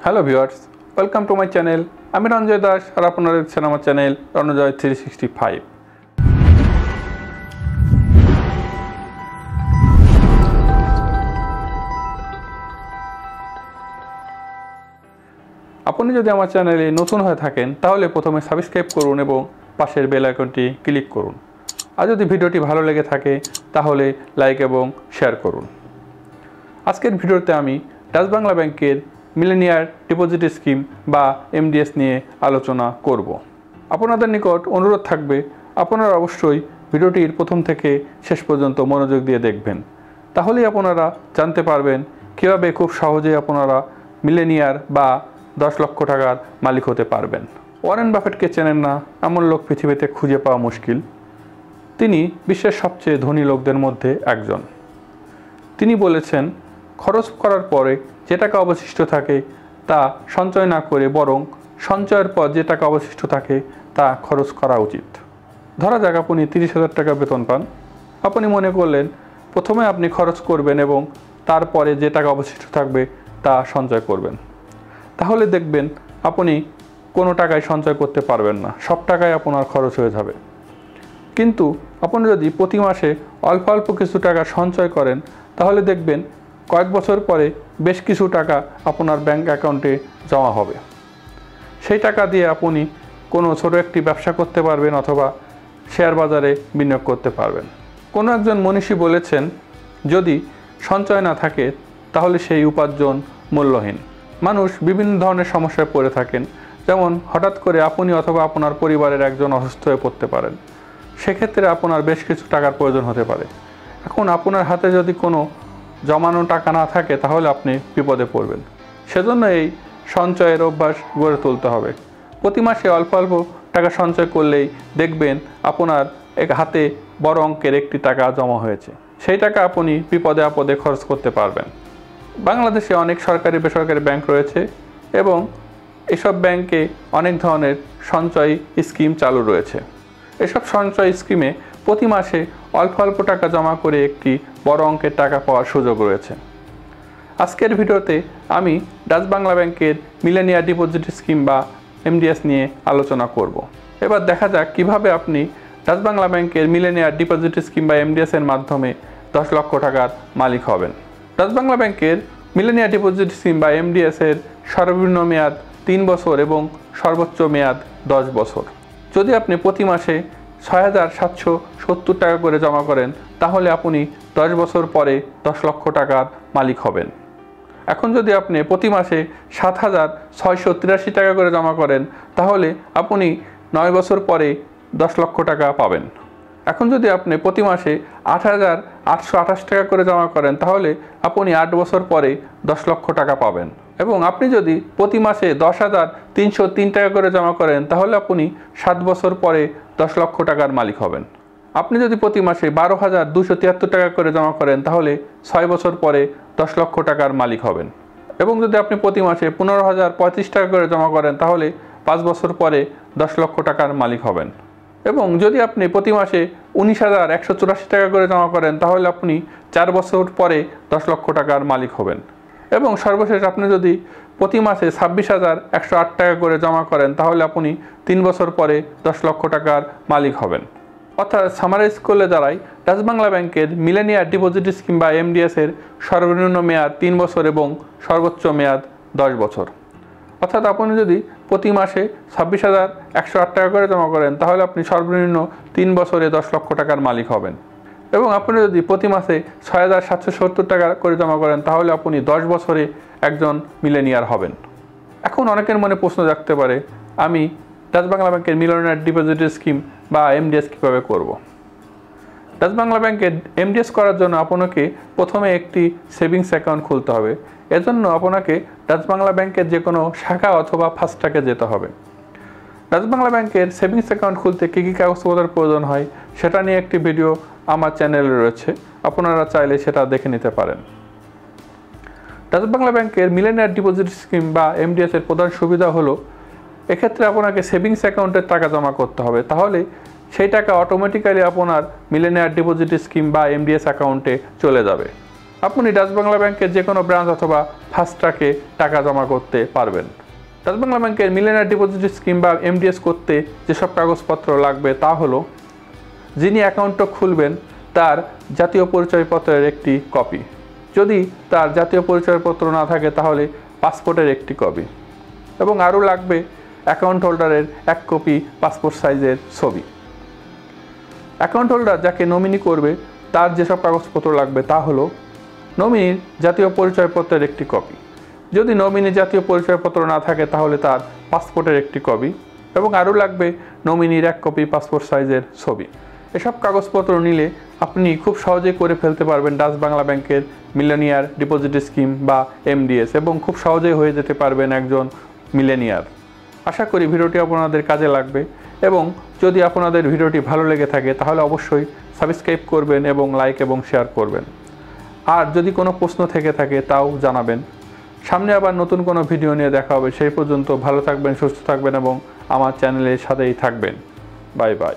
Hello viewers, welcome to my channel. আমি রঞ্জয় দাস আর আপনারা দেখছেন আমার চ্যানেল রঞ্জয় 365। আপনি যদি আমার চ্যানেলে নতুন হয়ে থাকেন তাহলে প্রথমে সাবস্ক্রাইব করুন এবং পাশের বেল আইকনটি ক্লিক করুন। আর যদি ভিডিওটি ভালো লেগে থাকে তাহলে লাইক এবং শেয়ার করুন। আজকের ভিডিওতে আমি ডাচ বাংলা ব্যাংকের মিলেনিয়ার ডিপোজিট স্কিম বা এমডিএস নিয়ে আলোচনা করব। আপনাদের নিকট অনুরোধ থাকবে আপনারা অবশ্যই ভিডিওটির প্রথম থেকে শেষ পর্যন্ত মনোযোগ দিয়ে দেখবেন, তাহলেই আপনারা জানতে পারবেন কীভাবে খুব সহজে আপনারা মিলেনিয়ার বা 10 লক্ষ টাকার মালিক হতে পারবেন। ওয়ারেন বাফেটকে চেনেন না এমন লোক পৃথিবীতে খুঁজে পাওয়া মুশকিল। তিনি বিশ্বের সবচেয়ে ধনী লোকদের মধ্যে একজন। তিনি বলেছেন, খরচ করার পরে যে টাকা অবশিষ্ট থাকে তা সঞ্চয় না করে বরং সঞ্চয়ের পর যে টাকা অবশিষ্ট থাকে তা খরচ করা উচিত। ধরা যাক আপনি 30,000 টাকা বেতন পান। আপনি মনে করলেন প্রথমে আপনি খরচ করবেন এবং তারপরে যে টাকা অবশিষ্ট থাকবে তা সঞ্চয় করবেন। তাহলে দেখবেন আপনি কোনো টাকায় সঞ্চয় করতে পারবেন না, সব টাকায় আপনার খরচ হয়ে যাবে। কিন্তু আপনি যদি প্রতি মাসে অল্প অল্প কিছু টাকা সঞ্চয় করেন তাহলে দেখবেন কয়েক বছর পরে বেশ কিছু টাকা আপনার ব্যাংক অ্যাকাউন্টে জমা হবে। সেই টাকা দিয়ে আপনি কোনো ছোটো একটি ব্যবসা করতে পারবেন অথবা শেয়ার বাজারে বিনিয়োগ করতে পারবেন। কোনো একজন মনীষী বলেছেন, যদি সঞ্চয় না থাকে তাহলে সেই উপার্জন মূল্যহীন। মানুষ বিভিন্ন ধরনের সমস্যায় পড়ে থাকেন, যেমন হঠাৎ করে আপনি অথবা আপনার পরিবারের একজন অসুস্থ হয়ে পড়তে পারেন। সেক্ষেত্রে আপনার বেশ কিছু টাকার প্রয়োজন হতে পারে। এখন আপনার হাতে যদি কোনো জমানো টাকা না থাকে তাহলে আপনি বিপদে পড়বেন। সেজন্য এই সঞ্চয়ের অভ্যাস গড়ে তুলতে হবে। প্রতি মাসে অল্প অল্প টাকা সঞ্চয় করলেই দেখবেন আপনার হাতে বড় অঙ্কের একটি টাকা জমা হয়েছে। সেই টাকা আপনি বিপদে আপদে খরচ করতে পারবেন। বাংলাদেশে অনেক সরকারি বেসরকারি ব্যাংক রয়েছে এবং এসব ব্যাংকে অনেক ধরনের সঞ্চয় স্কিম চালু রয়েছে। এসব সঞ্চয় স্কিমে প্রতি মাসে অল্প অল্প টাকা জমা করে একটি বড় অঙ্কের টাকা পাওয়ার সুযোগ রয়েছে। আজকের ভিডিওতে আমি ডাচ বাংলা ব্যাংকের মিলেনিয়ার ডিপোজিট স্কিম বা এমডিএস নিয়ে আলোচনা করব। এবার দেখা যাক কিভাবে আপনি ডাচ বাংলা ব্যাংকের মিলেনিয়ার ডিপোজিট স্কিম বা এমডিএসের মাধ্যমে 10 লক্ষ টাকার মালিক হবেন। ডাচ বাংলা ব্যাংকের মিলেনিয়ার ডিপোজিট স্কিম বা এমডিএসের সর্বনিম্ন মেয়াদ 3 বছর এবং সর্বোচ্চ মেয়াদ 10 বছর। যদি আপনি প্রতি মাসে 6,770 টাকা করে জমা করেন তাহলে আপনি 10 বছর পরে 10 লক্ষ টাকার মালিক হবেন। এখন যদি আপনি প্রতি মাসে 7,683 টাকা করে জমা করেন তাহলে আপনি 9 বছর পরে 10 লক্ষ টাকা পাবেন। এখন যদি আপনি প্রতি মাসে 8,828 টাকা করে জমা করেন তাহলে আপনি 8 বছর পরে 10 লক্ষ টাকা পাবেন। এবং আপনি যদি প্রতি মাসে 10,303 টাকা করে জমা করেন তাহলে আপনি 7 বছর পরে 10 লক্ষ টাকার মালিক হবেন। আপনি যদি প্রতি মাসে 12,273 টাকা করে জমা করেন তাহলে 6 বছর পরে 10 লক্ষ টাকার মালিক হবেন। এবং যদি আপনি প্রতি মাসে 15,035 টাকা করে জমা করেন তাহলে 5 বছর পরে 10 লক্ষ টাকার মালিক হবেন। এবং যদি আপনি প্রতি মাসে 19,184 টাকা করে জমা করেন তাহলে আপনি 4 বছর পরে 10 লক্ষ টাকার মালিক হবেন। এবং সর্বশেষ আপনি যদি প্রতি মাসে 26,108 টাকা করে জমা করেন তাহলে আপনি 3 বছর পরে 10 লক্ষ টাকার মালিক হবেন। অর্থাৎ সামারাইজ করলে দাঁড়ায়, ডাচ বাংলা ব্যাংকের মিলেনিয়ার ডিপোজিট স্কিম বা এমডিএসের সর্বনিম্ন মেয়াদ 3 বছর এবং সর্বোচ্চ মেয়াদ 10 বছর। অর্থাৎ আপনি যদি প্রতি মাসে 26,108 টাকা করে জমা করেন তাহলে আপনি সর্বনিম্ন 3 বছরে 10 লক্ষ টাকার মালিক হবেন। এবং আপনি যদি প্রতি মাসে 6,770 টাকা করে জমা করেন তাহলে আপনি 10 বছরে একজন মিলেনিয়ার হবেন। এখন অনেকের মনে প্রশ্ন জাগতে পারে, আমি ডাচ বাংলা ব্যাংকের মিলেনিয়ার ডিপোজিট স্কিম বা এমডিএস কীভাবে করব। ডাচ বাংলা ব্যাংকের এমডিএস করার জন্য আপনাকে প্রথমে একটি সেভিংস অ্যাকাউন্ট খুলতে হবে। এজন্য আপনাকে ডাচ বাংলা ব্যাংকের যে কোনো শাখা অথবা ফাস্ট্রাকে যেতে হবে। ডাচ বাংলা ব্যাংকের সেভিংস অ্যাকাউন্ট খুলতে কী কী কাগজপত্রের প্রয়োজন হয় সেটা নিয়ে একটি ভিডিও আমার চ্যানেলে রয়েছে, আপনারা চাইলে সেটা দেখে নিতে পারেন। ডাচ বাংলা ব্যাংকের মিলেনিয়ার ডিপোজিট স্কিম বা এমডিএসের প্রধান সুবিধা হলো, এক্ষেত্রে আপনাকে সেভিংস অ্যাকাউন্টের টাকা জমা করতে হবে, তাহলে সেই টাকা অটোমেটিক্যালি আপনার মিলেনিয়ার ডিপোজিট স্কিম বা এমডিএস অ্যাকাউন্টে চলে যাবে। আপনি ডাচ বাংলা ব্যাংকের যে কোনো ব্রাঞ্চ অথবা ফাস্ট ট্র্যাকে টাকা জমা করতে পারবেন। ডাচ বাংলা ব্যাংকের মিলিয়নিয়ার ডিপোজিট স্কিম বা এমডিএস করতে যেসব কাগজপত্র লাগবে তা হলো, যিনি অ্যাকাউন্টটা খুলবেন তার জাতীয় পরিচয়পত্রের একটি কপি, যদি তার জাতীয় পরিচয়পত্র না থাকে তাহলে পাসপোর্টের একটি কপি, এবং আরও লাগবে অ্যাকাউন্ট হোল্ডারের 1 কপি পাসপোর্ট সাইজের ছবি। অ্যাকাউন্ট হোল্ডার যাকে নমিনি করবে তার যেসব কাগজপত্র লাগবে তা হলো নমিনির জাতীয় পরিচয়পত্রের একটি কপি, যদি নমিনির জাতীয় পরিচয়পত্র না থাকে তাহলে তার পাসপোর্টের একটি কপি, এবং আরও লাগবে নমিনির 1 কপি পাসপোর্ট সাইজের ছবি। এসব কাগজপত্র নিলে আপনি খুব সহজেই করে ফেলতে পারবেন ডাচ বাংলা ব্যাংকের মিলিয়নিয়ার ডিপোজিট স্কিম বা এমডিএস, এবং খুব সহজেই হয়ে যেতে পারবেন একজন মিলেনিয়ার। আশা করি ভিডিওটি আপনাদের কাজে লাগবে, এবং যদি আপনাদের ভিডিওটি ভালো লেগে থাকে তাহলে অবশ্যই সাবস্ক্রাইব করবেন এবং লাইক এবং শেয়ার করবেন। আর যদি কোনো প্রশ্ন থেকে থাকে তাও জানাবেন। সামনে আবার নতুন কোনো ভিডিও নিয়ে দেখা হবে। সেই পর্যন্ত ভালো থাকবেন, সুস্থ থাকবেন এবং আমার চ্যানেলের সাথেই থাকবেন। Bye bye.